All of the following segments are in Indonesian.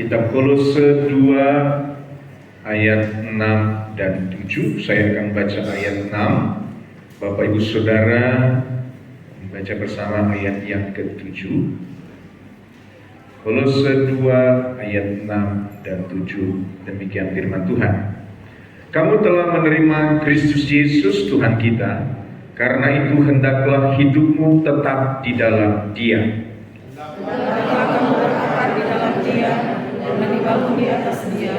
Kitab Kolose 2 ayat 6 dan 7. Saya akan baca ayat 6. Bapak Ibu Saudara membaca bersama ayat yang ke-7. Kolose 2 ayat 6 dan 7. Demikian firman Tuhan. Kamu telah menerima Kristus Yesus Tuhan kita, karena itu hendaklah hidupmu tetap di dalam Dia. Hendaklah kamu berakar di dalam Dia dan dibangun di atas Dia.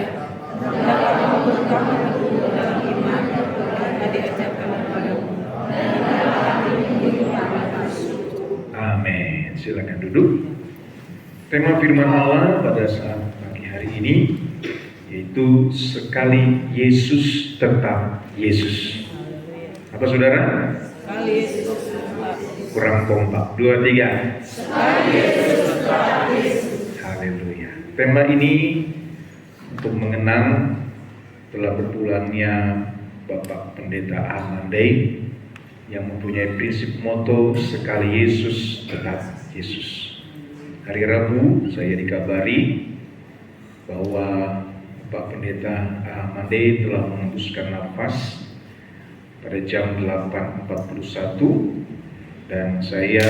Hendaklah kamu bertambah teguh dalam iman yang telah diajarkan kepadamu. Dan hendaklah kamu hidup dalam Kristus. Amin. Silakan duduk. Tema firman Allah pada saat pagi hari ini yaitu sekali Yesus tetap Yesus. Apa saudara? Sekali Yesus tetap. Kurang kompak. 2, 3. Sekali Yesus tetap Yesus. Haleluya. Tema ini untuk mengenang telah berpulangnya Bapak Pendeta Amandei yang mempunyai prinsip moto sekali Yesus tetap Yesus. Hari Rabu saya dikabari bahwa Bapak Pendeta Amandei telah mengembuskan nafas pada jam 8.41 dan saya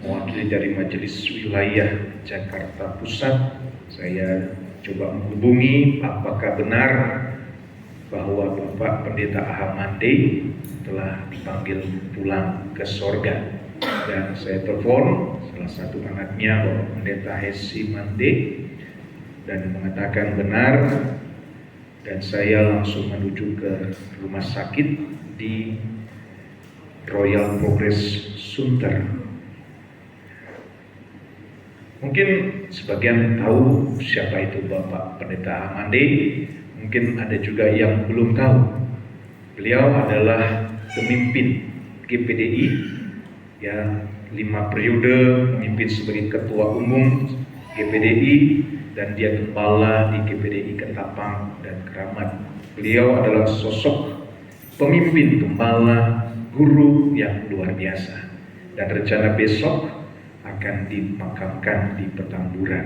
mewakili dari Majelis Wilayah Jakarta Pusat. Saya coba menghubungi apakah benar bahwa Bapak Pendeta Amandei telah dipanggil pulang ke sorga. Dan saya telepon salah satu anaknya, Bapak Pendeta Hesi Mande, dan mengatakan benar, dan saya langsung menuju ke rumah sakit di Royal Progress Sunter. Mungkin sebagian tahu siapa itu Bapak Pendeta Amande, mungkin ada juga yang belum tahu. Beliau adalah pemimpin GPDI, ya 5 periode memimpin sebagai ketua umum GPDI, dan dia gembala di GPDI Ketapang dan Keramat. Beliau adalah sosok pemimpin, gembala, guru yang luar biasa. Dan rencana besok akan dimakamkan di Petamburan.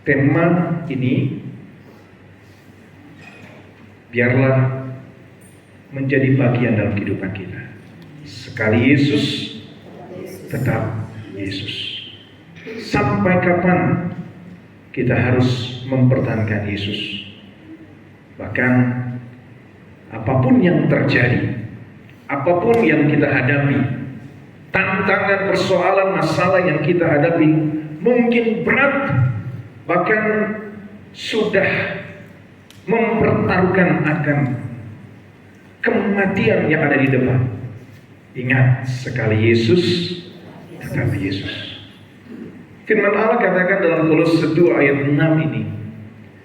Tema ini biarlah menjadi bagian dalam kehidupan kita. Sekali Yesus, tetap Yesus. Sampai kapan kita harus mempertahankan Yesus? Bahkan apapun yang terjadi, apapun yang kita hadapi, tantangan, persoalan, masalah yang kita hadapi mungkin berat, bahkan sudah mempertaruhkan akan kematian yang ada di depan. Ingat, sekali Yesus, tetap Yesus. Firman Allah katakan dalam Kolose 2 ayat 6 ini,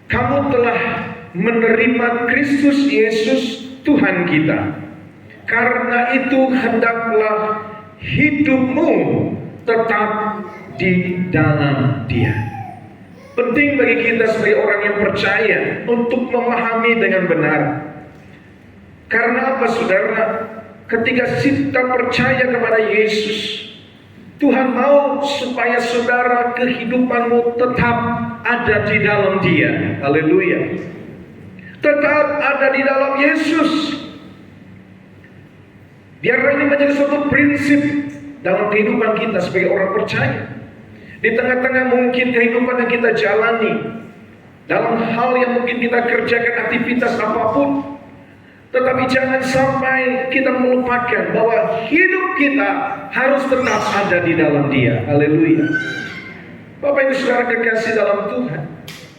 kamu telah menerima Kristus Yesus Tuhan kita, karena itu hendaklah hidupmu tetap di dalam Dia. Penting bagi kita sebagai orang yang percaya untuk memahami dengan benar. Karena apa saudara? Ketika kita percaya kepada Yesus, Tuhan mau supaya saudara kehidupanmu tetap ada di dalam Dia. Haleluya. Tetap ada di dalam Yesus. Biarlah ini menjadi suatu prinsip dalam kehidupan kita sebagai orang percaya. Di tengah-tengah mungkin kehidupan yang kita jalani, dalam hal yang mungkin kita kerjakan aktivitas apapun, tetapi jangan sampai kita melupakan bahwa hidup kita harus tetap ada di dalam Dia. Haleluya. Bapak Ibu Saudara kekasih dalam Tuhan,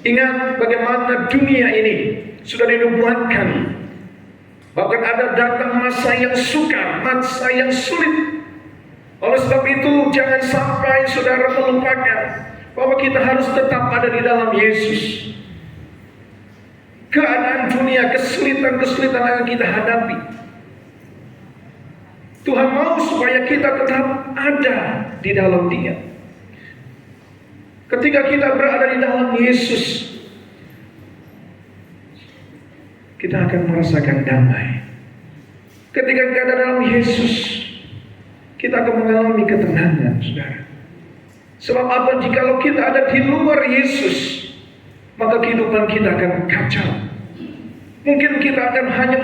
ingat bagaimana dunia ini sudah dinubuatkan. Bahkan ada datang masa yang sukar, masa yang sulit. Oleh sebab itu jangan sampai saudara melupakan bahwa kita harus tetap ada di dalam Yesus. Keadaan dunia, kesulitan-kesulitan yang kita hadapi, Tuhan mau supaya kita tetap ada di dalam Dia. Ketika kita berada di dalam Yesus, kita akan merasakan damai. Ketika kita ada dalam Yesus, kita akan mengalami ketenangan, saudara. Sebab apa? Jikalau kita ada di luar Yesus, maka kehidupan kita akan kacau. Mungkin kita akan hanya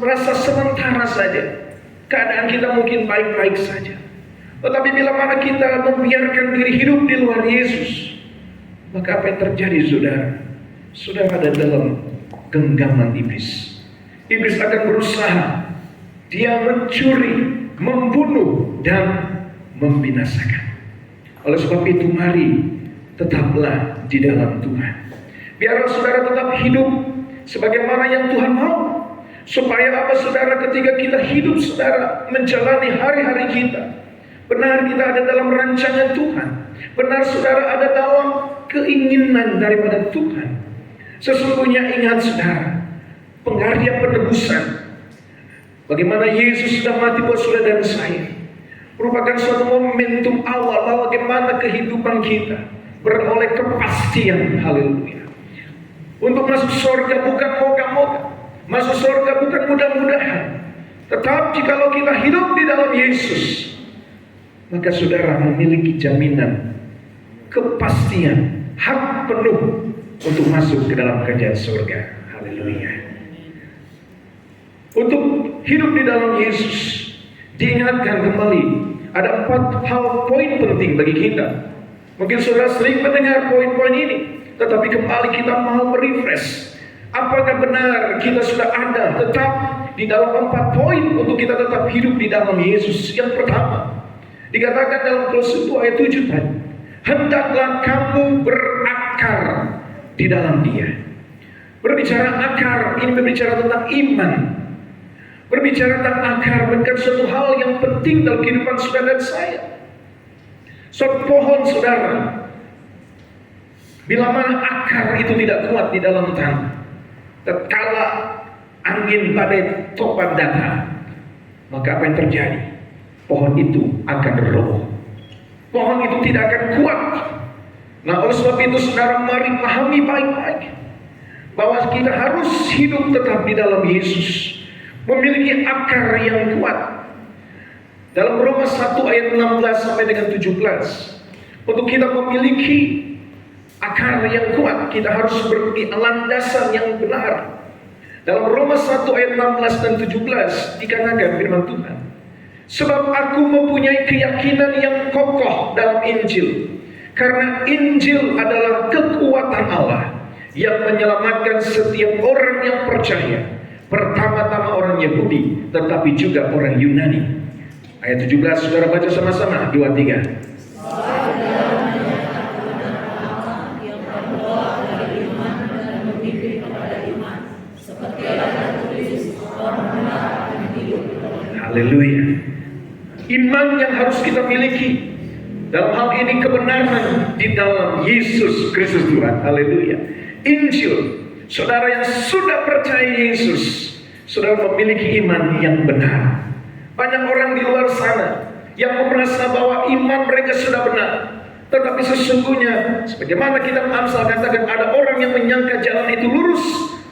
merasa sementara saja. Keadaan kita mungkin baik-baik saja. Tetapi bila mana kita membiarkan diri hidup di luar Yesus, maka apa yang terjadi, saudara? Saudara ada dalam genggaman iblis. Iblis akan berusaha. Dia mencuri, membunuh, dan membinasakan. Oleh sebab itu, mari tetaplah di dalam Tuhan. Biarlah saudara tetap hidup sebagaimana yang Tuhan mau. Supaya apa, saudara? Ketika kita hidup, saudara, menjalani hari-hari kita, benar kita ada dalam rancangan Tuhan. Benar saudara ada dalam keinginan daripada Tuhan. Sesungguhnya ingat saudara, penghargaan penebusan, bagaimana Yesus sudah mati buat saudara dan saya, merupakan suatu momentum awal bahwa bagaimana kehidupan kita beroleh kepastian. Haleluya. Untuk masuk surga bukan moga-moga, masuk surga bukan mudah-mudahan. Tetap jikalau kita hidup di dalam Yesus, maka saudara memiliki jaminan, kepastian, hak penuh untuk masuk ke dalam kerajaan surga. Haleluya. Untuk hidup di dalam Yesus, diingatkan kembali, ada 4 hal poin penting bagi kita. Mungkin saudara sering mendengar poin-poin ini, tetapi kembali kita mau merefresh. Apakah benar kita sudah ada tetap di dalam 4 poin untuk kita tetap hidup di dalam Yesus? Yang pertama, dikatakan dalam Kolose 2 ayat 7 tadi, hendaklah kamu berakar di dalam Dia. Berbicara akar, ini berbicara tentang iman. Berbicara tentang akar bukan suatu hal yang penting dalam kehidupan saudara dan saya. Suatu pohon, saudara, bila mana akar itu tidak kuat di dalam tanah, tatkala angin badai topan datang, maka apa yang terjadi? Pohon itu akan roboh. Pohon itu tidak akan kuat. Nah, oleh sebab itu saudara, mari pahami baik-baik bahwa kita harus hidup tetap di dalam Yesus, memiliki akar yang kuat. Dalam Roma 1 ayat 16 sampai dengan 17, untuk kita memiliki akar yang kuat, kita harus beri landasan yang benar. Dalam Roma 1 ayat 16 dan 17 dikatakan firman Tuhan, sebab aku mempunyai keyakinan yang kokoh dalam Injil, karena Injil adalah kekuatan Allah yang menyelamatkan setiap orang yang percaya, pertama-tama orang Yahudi, tetapi juga orang Yunani. Ayat 17, saudara baca sama-sama, 2, 3. Haleluya. Iman yang harus kita miliki, dalam hal ini kebenaran di dalam Yesus Kristus Tuhan. Haleluya. Injil, saudara yang sudah percaya Yesus, saudara memiliki iman yang benar. Banyak orang di luar sana yang merasa bahwa iman mereka sudah benar, tetapi sesungguhnya sebagaimana kita Amsal katakan, ada orang yang menyangka jalan itu lurus,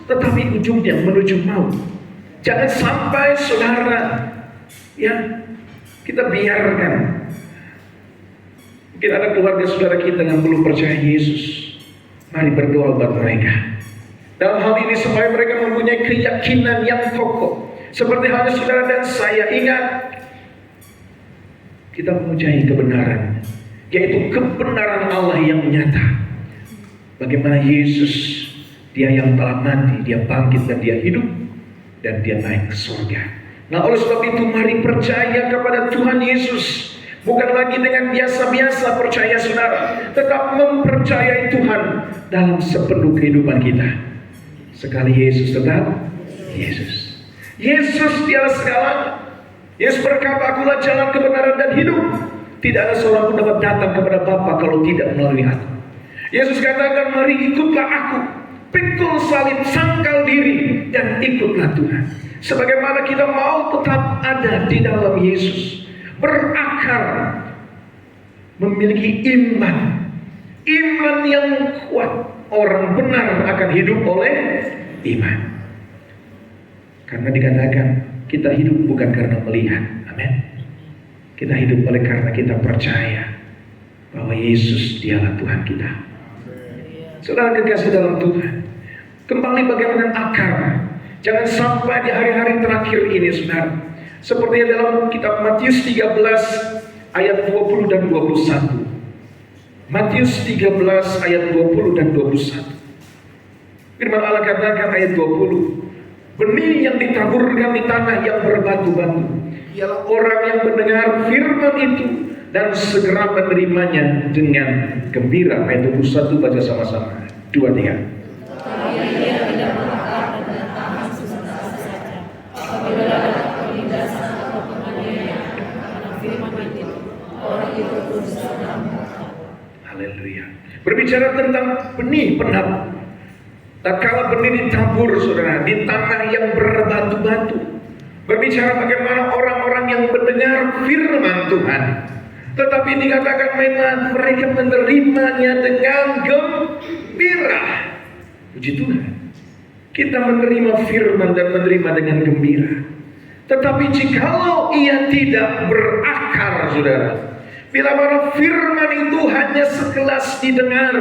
tetapi ujungnya menuju maut. Jangan sampai saudara, ya, kita biarkan. Mungkin ada keluarga saudara kita yang belum percaya Yesus. Mari berdoa buat mereka. Dalam hal ini supaya mereka mempunyai keyakinan yang kokoh. Seperti halnya saudara dan saya, ingat, kita mempunyai kebenaran, yaitu kebenaran Allah yang nyata. Bagaimana Yesus, Dia yang telah mati, Dia bangkit dan Dia hidup, dan Dia naik ke surga. Nah, oleh sebab itu mari percaya kepada Tuhan Yesus. Bukan lagi dengan biasa-biasa percaya saudara, tetap mempercayai Tuhan dalam sepenuh kehidupan kita. Sekali Yesus, tetap Yesus. Yesus dialah segalanya. Yesus berkata, akulah jalan, kebenaran dan hidup. Tidak ada seorang pun dapat datang kepada Bapa kalau tidak melalui aku. Yesus katakan, mari ikutlah aku, pikul salib, sangkal diri, dan ikutlah Tuhan. Sebagaimana kita mau tetap ada di dalam Yesus, berakar, memiliki iman yang kuat. Orang benar akan hidup oleh iman. Karena dikatakan kita hidup bukan karena melihat, amin. Kita hidup oleh karena kita percaya bahwa Yesus dialah Tuhan kita. Saudara kekasih dalam Tuhan, kembali bagaimana akar. Jangan sampai di hari-hari terakhir ini, saudara, seperti dalam kitab Matius 13 ayat 20 dan 21. Matius 13 ayat 20 dan 21. Firman Allah katakan ayat 20, benih yang ditaburkan di tanah yang berbatu-batu ialah orang yang mendengar firman itu dan segera menerimanya dengan gembira. Ayat 21 baca sama-sama. 2, 3. Ia tidak mengakar dan tahan sebentar saja. Apabila dapat penindasan atau penganiayaan karena firman itu, orang itu pun segera murka. Haleluya. Berbicara tentang benih penabur. Tatkala benih ditabur, saudara, di tanah yang berbatu-batu. Berbicara bagaimana orang-orang yang mendengar firman Tuhan, tetapi dikatakan memang mereka menerimanya dengan gembira. Puji Tuhan. Kita menerima firman dan menerima dengan gembira. Tetapi jikalau ia tidak berakar, saudara, bila mana firman itu hanya sekelas didengar,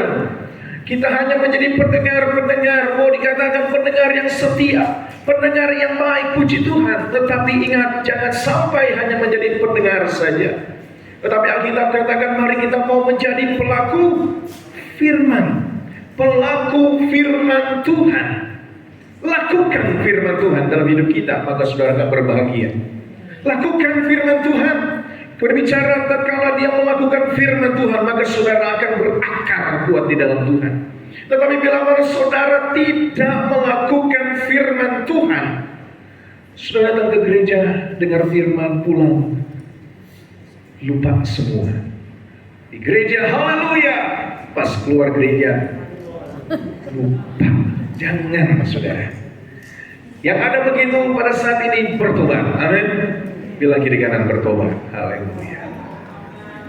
kita hanya menjadi pendengar-pendengar, mau dikatakan pendengar yang setia, pendengar yang baik, puji Tuhan. Tetapi ingat, jangan sampai hanya menjadi pendengar saja. Tetapi Alkitab katakan, mari kita mau menjadi pelaku firman. Pelaku firman Tuhan. Lakukan firman Tuhan dalam hidup kita, maka saudara akan berbahagia. Lakukan firman Tuhan. Berbicara tatkala dia melakukan firman Tuhan, maka saudara akan berakar kuat di dalam Tuhan. Tetapi bila mana saudara tidak melakukan firman Tuhan, saudara datang ke gereja, dengar firman, pulang, lupa semua. Di gereja, haleluya, pas keluar gereja, lupa. Jangan, saudara. Yang ada begitu pada saat ini bertobat. Amin. Bila kiri kanan bertobat. Haleluya.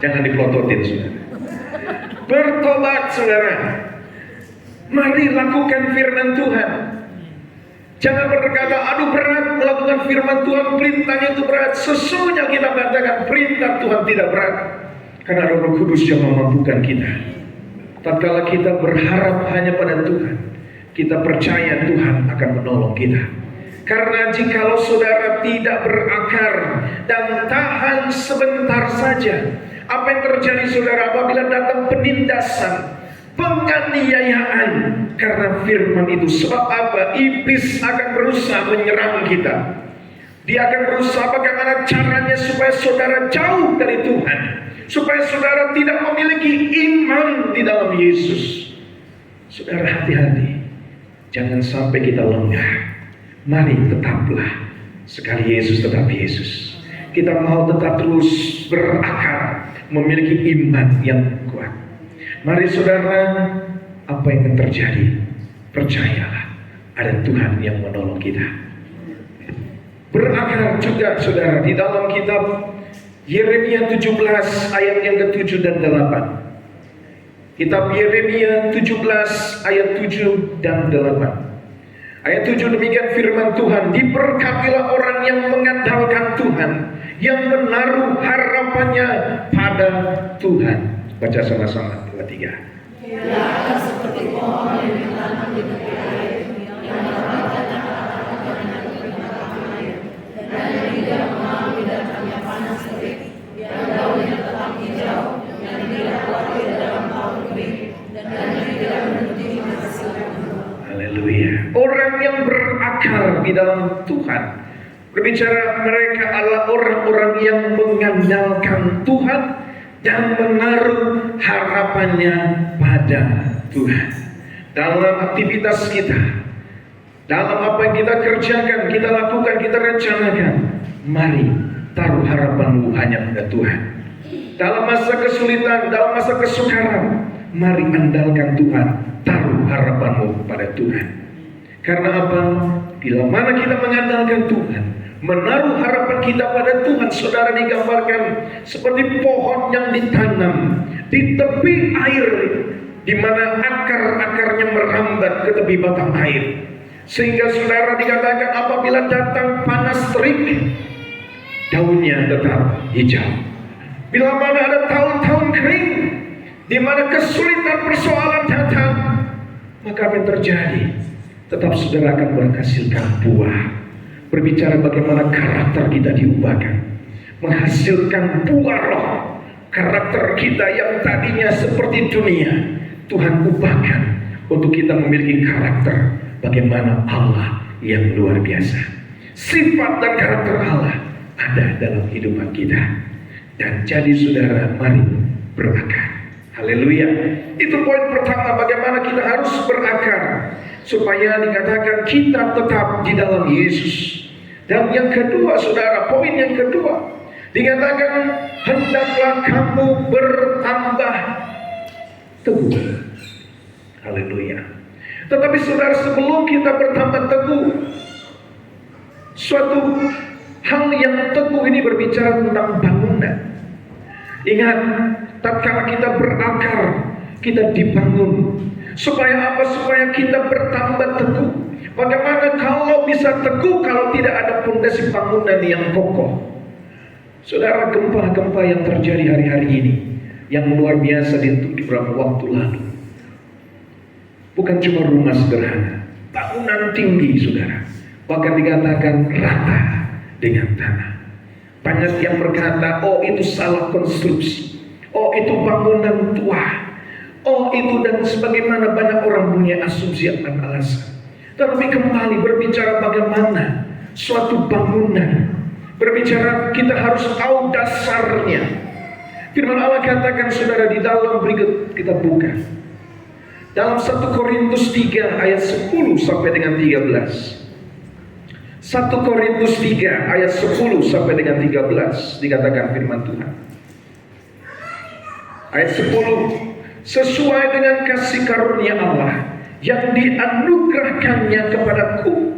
Jangan dipelototin, saudara. Bertobat, saudara. Mari lakukan firman Tuhan. Jangan berkata, aduh berat melakukan firman Tuhan, perintahnya itu berat. Sesungguhnya kita katakan perintah Tuhan tidak berat, karena Roh Kudus yang memampukan kita. Tatkala kita berharap hanya pada Tuhan, kita percaya Tuhan akan menolong kita. Karena jikalau saudara tidak berakar dan tahan sebentar saja, apa yang terjadi saudara apabila datang penindasan, penganiayaan karena firman itu? Sebab apa? Iblis akan berusaha menyerang kita. Dia akan berusaha bagaimana caranya supaya saudara jauh dari Tuhan, supaya saudara tidak memiliki iman di dalam Yesus. Saudara hati-hati, jangan sampai kita lengah. Mari tetaplah sekali Yesus tetap Yesus. Kita mau tetap terus berakar, memiliki iman yang kuat. Mari saudara, apa yang akan terjadi? Percayalah, ada Tuhan yang menolong kita. Berakar juga saudara di dalam kitab Yeremia 17 ayat yang ke-7 dan 8. Kitab Yeremia 17 ayat 7 dan 8. Ayat 7 demikian firman Tuhan, diberkatilah orang yang mengandalkan Tuhan, yang menaruh harapannya pada Tuhan. Baca sama-sama, 2, 3. Ia akan seperti pohon yang ditanam di tepi air, yang mendapatkan akar karena perintah air, dan tidak mengalami datangnya panas terik, yang daunnya tetap hijau, yang tidak khawatir dalam tahun kering, dan tidak berhenti menghasilkan buah. Haleluya. Orang yang berakar di dalam Tuhan, berbicara mereka adalah orang-orang yang mengandalkan Tuhan dan menaruh harapannya pada Tuhan. Dalam aktivitas kita, dalam apa yang kita kerjakan, kita lakukan, kita rencanakan, mari taruh harapanmu hanya pada Tuhan. Dalam masa kesulitan, dalam masa kesukaran, mari andalkan Tuhan, taruh harapanmu pada Tuhan. Karena apa? Bila mana kita mengandalkan Tuhan, menaruh harapan kita pada Tuhan, saudara, digambarkan seperti pohon yang ditanam di tepi air, di mana akar-akarnya merambat ke tepi batang air, sehingga saudara dikatakan apabila datang panas terik, daunnya tetap hijau. Bila mana ada tahun-tahun kering, Di mana kesulitan persoalan datang, maka apa yang terjadi? Tetap saudara akan menghasilkan buah. Berbicara bagaimana karakter kita diubahkan, menghasilkan buah roh. Karakter kita yang tadinya seperti dunia, Tuhan ubahkan untuk kita memiliki karakter bagaimana Allah yang luar biasa. Sifat dan karakter Allah ada dalam kehidupan kita. Dan jadi saudara, mari berakar. Haleluya. Itu poin pertama, bagaimana kita harus berakar supaya dikatakan kita tetap di dalam Yesus. Dan yang kedua saudara, poin yang kedua dikatakan hendaklah kamu bertambah teguh. Haleluya. Tetapi saudara, sebelum kita bertambah teguh, suatu hal yang teguh ini berbicara tentang bangunan. Ingat, tatkala kita berakar, kita dibangun. Supaya apa? Supaya kita bertambah teguh. Bagaimana kalau bisa teguh kalau tidak ada fondasi bangunan yang kokoh? Saudara, gempa-gempa yang terjadi hari-hari ini, yang luar biasa di beberapa waktu lalu, bukan cuma rumah sederhana, bangunan tinggi saudara, bahkan dikatakan rata dengan tanah. Banyak yang berkata, oh itu salah konstruksi, oh itu bangunan tua, oh itu dan sebagaimana banyak orang punya asumsi dan alasan. Tetapi kembali berbicara bagaimana suatu bangunan, berbicara kita harus tahu dasarnya. Firman Allah katakan saudara di dalam, berikut kita buka dalam 1 Korintus 3 ayat 10 sampai dengan 13. 1 Korintus 3 ayat 10 sampai dengan 13 dikatakan firman Tuhan. Ayat 10, sesuai dengan kasih karunia Allah yang dianugerahkannya kepadaku,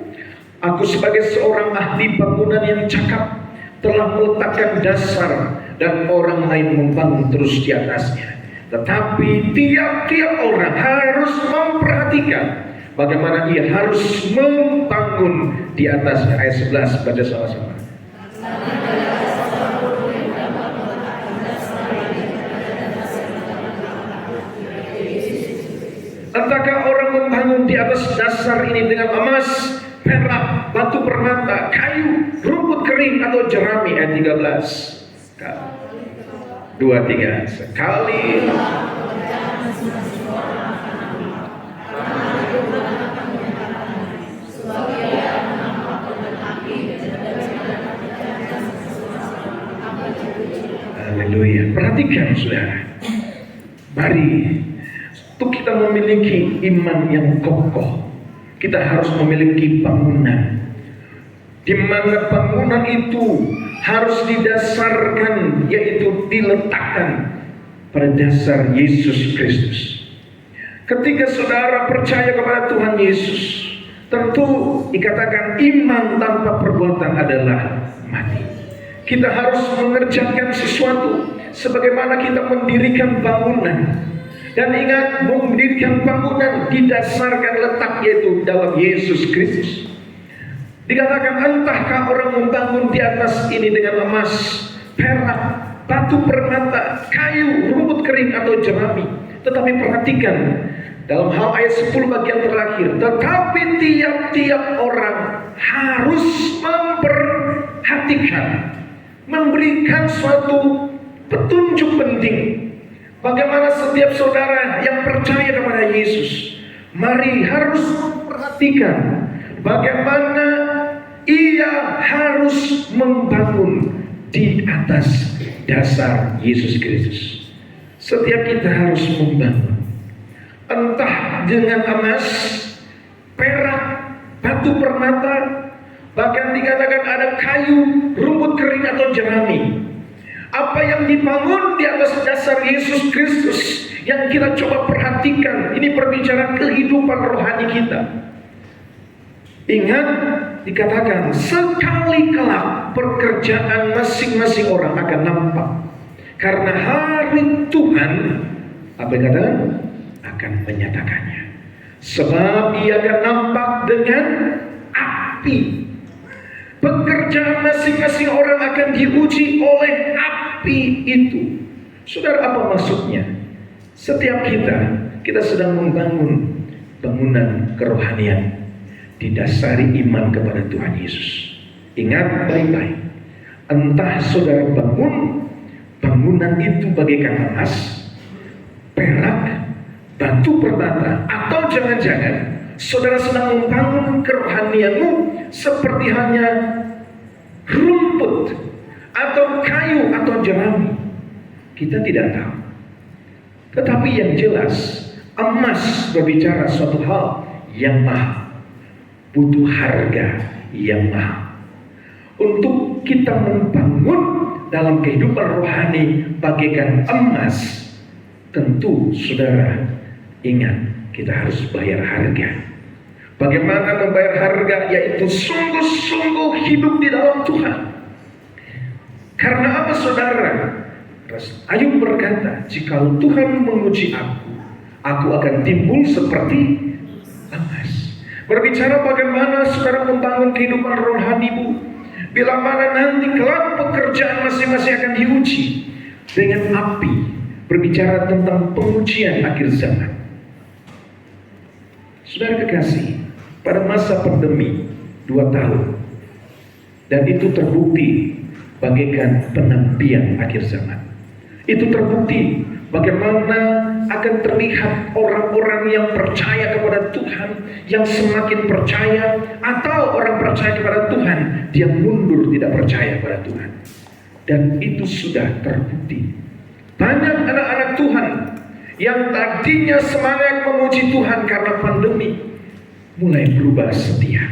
aku sebagai seorang ahli bangunan yang cakap telah meletakkan dasar dan orang lain membangun terus di atasnya. Tetapi tiap-tiap orang harus memperhatikan bagaimana ia harus membangun di atasnya. Ayat 11, baca sama-sama. Entahkah orang membangun di atas dasar ini dengan emas, perak, batu permata, kayu, rumput kering atau jerami? Ayat 13. 2, 3 sekali. Haleluya. Perhatikan saudara, mari untuk kita memiliki iman yang kokoh, kita harus memiliki bangunan, di mana bangunan itu harus didasarkan, yaitu diletakkan pada dasar Yesus Kristus. Ketika saudara percaya kepada Tuhan Yesus, tentu dikatakan iman tanpa perbuatan adalah mati. Kita harus mengerjakan sesuatu sebagaimana kita mendirikan bangunan. Dan ingat, mendirikan bangunan didasarkan letak yaitu dalam Yesus Kristus. Dikatakan entahkah orang membangun di atas ini dengan emas, perak, batu permata, kayu, rumput kering atau jerami. Tetapi perhatikan dalam hal ayat 10 bagian terakhir, tetapi tiap-tiap orang harus memperhatikan, memberikan suatu petunjuk penting. Bagaimana setiap saudara yang percaya kepada Yesus, mari harus memperhatikan bagaimana ia harus membangun di atas dasar Yesus Kristus. Setiap kita harus membangun, entah dengan emas, perak, batu permata, bahkan dikatakan ada kayu, rumput kering atau jerami. Apa yang dibangun di atas dasar Yesus Kristus yang kita coba perhatikan, ini berbicara kehidupan rohani kita. Ingat, dikatakan sekali kelak pekerjaan masing-masing orang akan nampak, karena hari Tuhan, apa yang dikatakan, akan menyatakannya. Sebab ia akan nampak dengan api. Pekerjaan masing-masing orang akan diuji oleh api itu. Saudara, apa maksudnya? Setiap kita sedang membangun bangunan kerohanian didasari iman kepada Tuhan Yesus. Ingat baik-baik, entah saudara bangun bangunan itu bagaikan emas, perak, batu permata, atau jangan-jangan saudara sedang membangun kerohanianmu seperti hanya rumput atau kayu atau jerami. Kita tidak tahu. Tetapi yang jelas, emas berbicara suatu hal yang mahal, butuh harga yang mahal. Untuk kita membangun dalam kehidupan rohani bagaikan emas, tentu saudara ingat, kita harus bayar harga. Bagaimana membayar harga? Yaitu sungguh-sungguh hidup di dalam Tuhan. Karena apa saudara? Ayub berkata, jikalau Tuhan menguji aku akan timbul seperti emas. Berbicara bagaimana saudara membangun kehidupan rohanimu, bila mana nanti kelak pekerjaan masing-masing akan diuji dengan api. Berbicara tentang pengujian akhir zaman. Saudara kekasih, pada masa pandemi 2 tahun, dan itu terbukti bagaikan penabian akhir zaman. Itu terbukti bagaimana akan terlihat orang-orang yang percaya kepada Tuhan, yang semakin percaya, atau orang percaya kepada Tuhan, dia mundur tidak percaya pada Tuhan. Dan itu sudah terbukti. Banyak anak-anak Tuhan yang tadinya semangat memuji Tuhan karena pandemi, mulai berubah setia.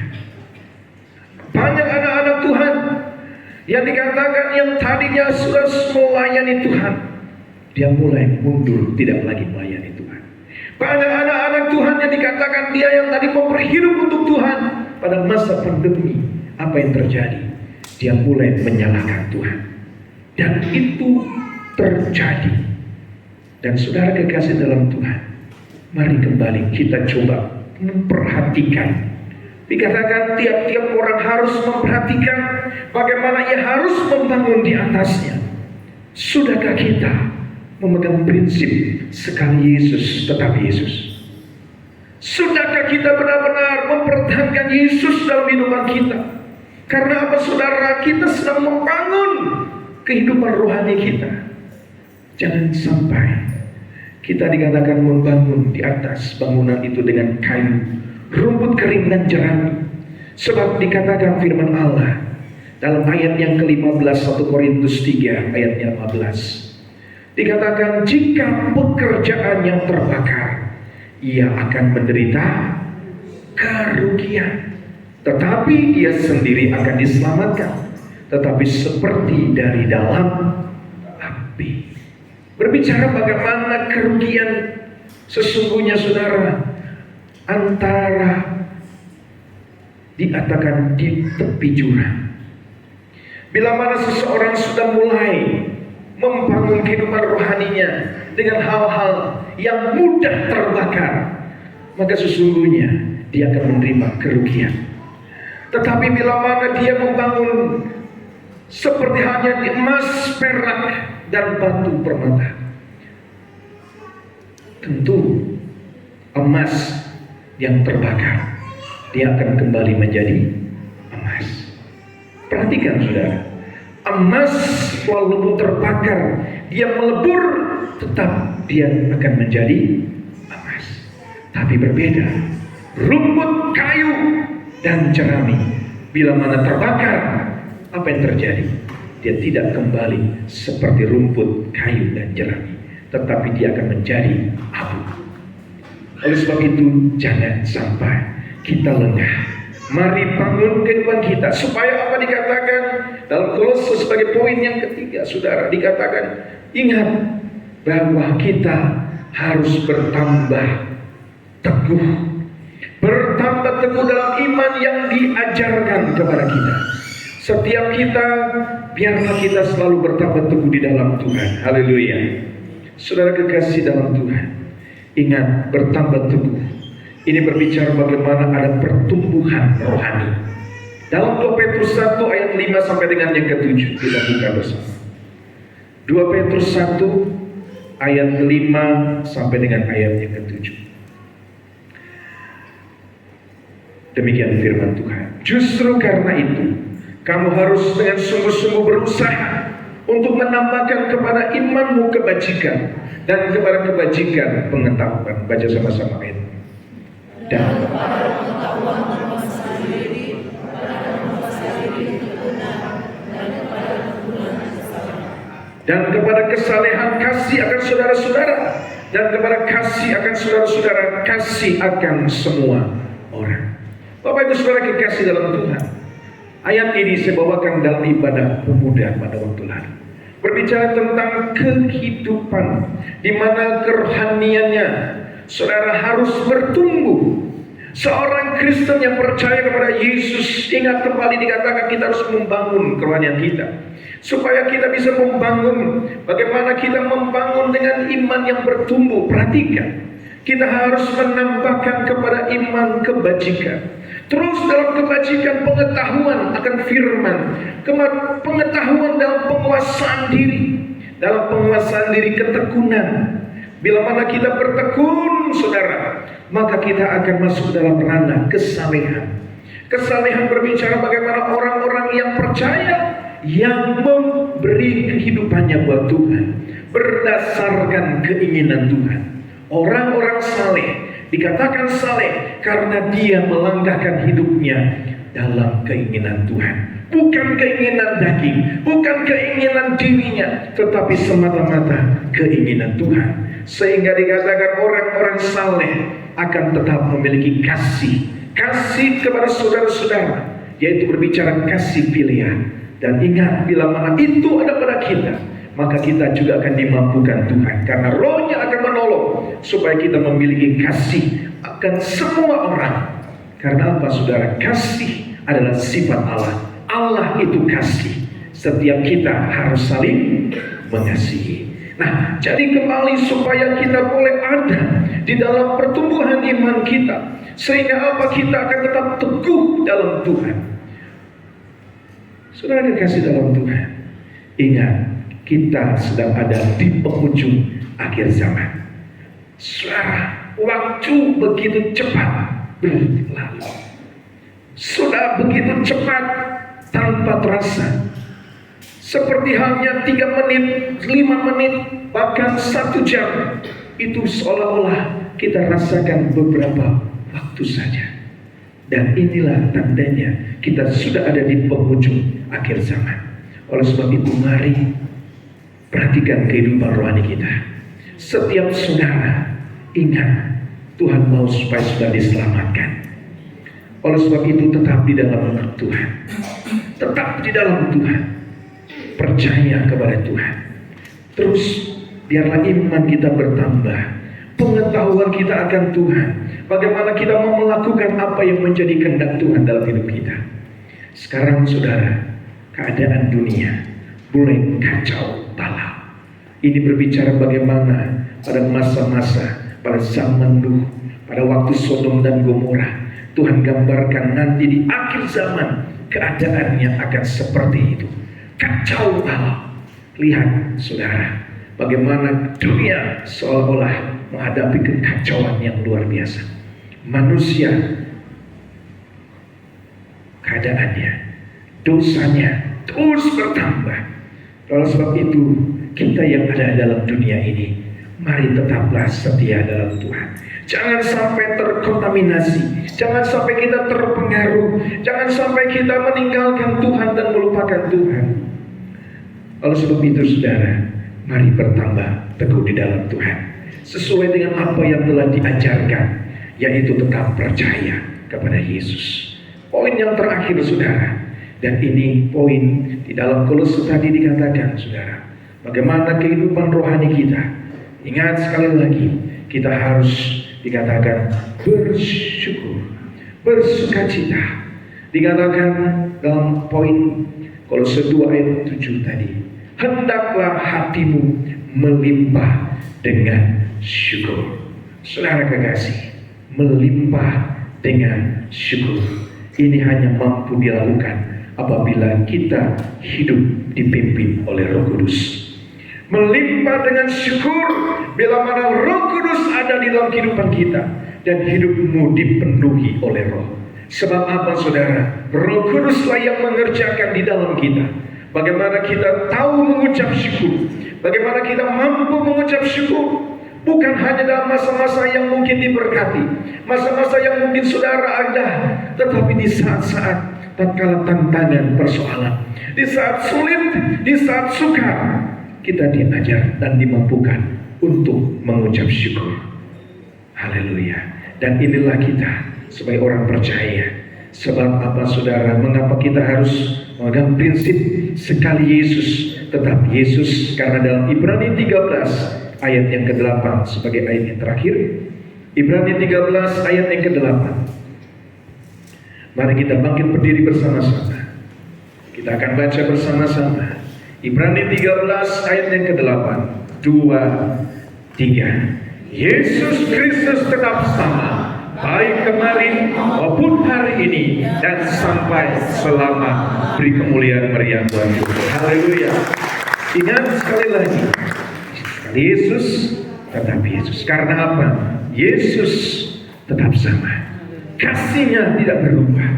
Banyak anak-anak Tuhan yang dikatakan yang tadinya sudah melayani Tuhan, dia mulai mundur tidak lagi melayani Tuhan. Banyak anak-anak Tuhan yang dikatakan dia yang tadi memberi hidup untuk Tuhan, pada masa pandemi apa yang terjadi? Dia mulai menyalahkan Tuhan. Dan itu terjadi. Dan saudara kekasih dalam Tuhan, mari kembali kita coba memperhatikan. Dikatakan tiap-tiap orang harus memperhatikan bagaimana ia harus membangun di atasnya. Sudahkah kita memegang prinsip sekali Yesus tetap Yesus? Sudahkah kita benar-benar mempertahankan Yesus dalam kehidupan kita? Karena apa saudara? Kita sedang membangun kehidupan rohani kita. Jangan sampai kita dikatakan membangun di atas bangunan itu dengan kayu, rumput kering dan jerami. Sebab dikatakan firman Allah dalam ayat yang ke-15 1 Korintus 3 ayatnya 15. Dikatakan jika pekerjaan yang terbakar, ia akan menderita kerugian, tetapi ia sendiri akan diselamatkan, tetapi seperti dari dalam api. Berbicara bagaimana kerugian sesungguhnya saudara, antara dikatakan di tepi jurang. Bila mana seseorang sudah mulai membangun kehidupan rohaninya dengan hal-hal yang mudah terbakar, maka sesungguhnya dia akan menerima kerugian. Tetapi bila mana dia membangun seperti hanya di emas, perak, dan batu permata, tentu emas yang terbakar, dia akan kembali menjadi emas. Perhatikan saudara, emas walaupun terbakar, dia melebur, tetap dia akan menjadi emas. Tapi berbeda, rumput, kayu, dan jerami, bila mana terbakar, apa yang terjadi? Dia tidak kembali seperti rumput, kayu, dan jerami, tetapi dia akan menjadi abu. Oleh sebab itu, jangan sampai kita lengah. Mari bangun kehidupan kita. Supaya apa dikatakan dalam Kolose sebagai poin yang ketiga, saudara, dikatakan ingat bahwa kita harus bertambah teguh. Bertambah teguh dalam iman yang diajarkan kepada kita. Setiap kita, biarlah kita selalu bertambah teguh di dalam Tuhan. Haleluya. Saudara kekasih dalam Tuhan, ingat bertambah teguh. Ini berbicara bagaimana ada pertumbuhan rohani. Dalam 2 Petrus 1 ayat 5 sampai dengan yang ke-7 kita buka bersama. 2 Petrus 1 ayat ke-5 sampai dengan ayat yang ke-7. Demikian firman Tuhan. Justru karena itu, kamu harus dengan sungguh-sungguh berusaha untuk menambahkan kepada imanmu kebajikan, dan kepada kebajikan pengetahuan. Baca sama-sama ayat. Dan kepada kesalehan kasih akan saudara-saudara, dan kepada kasih akan saudara-saudara kasih akan semua orang. Bapak Ibu Saudara kekasih dalam Tuhan, ayat ini saya bawakan dalam ibadah pemuda pada waktu lalu, berbicara tentang kehidupan di mana kerohaniannya saudara harus bertumbuh. Seorang Kristen yang percaya kepada Yesus, ingat kembali dikatakan kita harus membangun kerohanian kita, supaya kita bisa membangun. Bagaimana kita membangun dengan iman yang bertumbuh? Perhatikan, kita harus menambahkan kepada iman kebajikan. Terus dalam kebajikan pengetahuan akan firman, pengetahuan dalam penguasaan diri, dalam penguasaan diri ketekunan. Bila mana kita bertekun, saudara, maka kita akan masuk dalam ranah kesalehan. Kesalehan berbicara bagaimana orang-orang yang percaya, yang memberi kehidupannya buat Tuhan berdasarkan keinginan Tuhan. Orang-orang saleh dikatakan saleh karena dia melangkahkan hidupnya dalam keinginan Tuhan, bukan keinginan daging, bukan keinginan dirinya, tetapi semata-mata keinginan Tuhan. Sehingga dikatakan orang-orang saleh akan tetap memiliki kasih kepada saudara-saudara, yaitu berbicara kasih pilihan. Dan ingat, bila mana itu ada pada kita, maka kita juga akan dimampukan Tuhan, karena Roh-Nya akan menolong supaya kita memiliki kasih akan semua orang. Karena apa, saudara? Kasih adalah sifat Allah. Allah itu kasih. Setiap kita harus saling mengasihi. Nah, jadi kembali supaya kita boleh ada di dalam pertumbuhan iman kita, sehingga apa, kita akan tetap teguh dalam Tuhan. Saudara dikasih dalam Tuhan, ingat, kita sedang ada di penghujung akhir zaman. Saudara, waktu begitu cepat berlalu. Sudah begitu cepat tanpa terasa. Seperti halnya 3 menit, 5 menit, bahkan 1 jam. Itu seolah-olah kita rasakan beberapa waktu saja. Dan inilah tandanya kita sudah ada di penghujung akhir zaman. Oleh sebab itu, mari perhatikan kehidupan rohani kita. Setiap saudara, ingat, Tuhan mau supaya sudah diselamatkan. Oleh sebab itu, tetap di dalam Tuhan. Tetap di dalam Tuhan. Percaya kepada Tuhan. Terus, biarlah iman kita bertambah. Pengetahuan kita akan Tuhan. Bagaimana kita mau melakukan apa yang menjadi kehendak Tuhan dalam hidup kita. Sekarang, saudara, keadaan dunia mulai kacau balau. Ini berbicara bagaimana pada masa-masa, pada zaman Nuh, pada waktu Sodom dan Gomora, Tuhan gambarkan nanti di akhir zaman keadaannya akan seperti itu. Kacau balau. Lihat, saudara, bagaimana dunia seolah-olah menghadapi kekacauan yang luar biasa. Manusia, keadaannya, dosanya terus bertambah. Oleh sebab itu, kita yang ada dalam dunia ini, mari tetaplah setia dalam Tuhan. Jangan sampai terkontaminasi, jangan sampai kita terpengaruh, jangan sampai kita meninggalkan Tuhan dan melupakan Tuhan. Oleh sebab itu, saudara, mari bertambah teguh di dalam Tuhan, sesuai dengan apa yang telah diajarkan, yaitu tetap percaya kepada Yesus. Poin yang terakhir, saudara, dan ini poin di dalam Kolose tadi dikatakan, saudara, bagaimana kehidupan rohani kita. Ingat sekali lagi, kita harus dikatakan bersyukur, bersukacita. Dikatakan dalam poin Kolose 2 ayat 7 tadi, hendaklah hatimu melimpah dengan syukur. Saudara kekasih, melimpah dengan syukur. Ini hanya mampu dilakukan apabila kita hidup dipimpin oleh Roh Kudus. melimpah dengan syukur bila mana Roh Kudus ada di dalam kehidupan kita dan hidupmu dipenuhi oleh Roh. Sebab apa saudara? Roh Kuduslah yang mengerjakan di dalam kita. Bagaimana kita tahu mengucap syukur, bagaimana kita mampu mengucap syukur. Bukan hanya dalam masa-masa yang mungkin diberkati, masa-masa yang mungkin saudara ada, tetapi di saat-saat tatkala tantangan, persoalan, di saat sulit, di saat sukar, kita diajar dan dimampukan untuk mengucap syukur. Haleluya. Dan inilah kita sebagai orang percaya. Sebab apa saudara? Mengapa kita harus memegang prinsip sekali Yesus tetap Yesus? Karena dalam Ibrani 13 ayat yang ke-8 sebagai ayat yang terakhir. Ibrani 13 ayat yang ke-8. Mari kita bangkit berdiri bersama-sama. Kita akan baca bersama-sama. Ibrani 13 ayat yang ke-8. 2, 3. Yesus Kristus tetap sama, baik kemarin maupun hari ini dan sampai selama. Beri kemuliaan meriah Tuhan. Haleluya. Ingat sekali lagi, Yesus tetap Yesus. Karena apa? Yesus tetap sama. Kasihnya tidak berubah,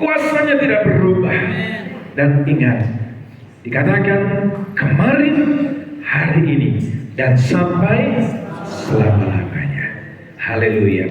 kuasanya tidak berubah. Dan ingat, dikatakan kemarin, hari ini, dan sampai selama-lamanya. Haleluya.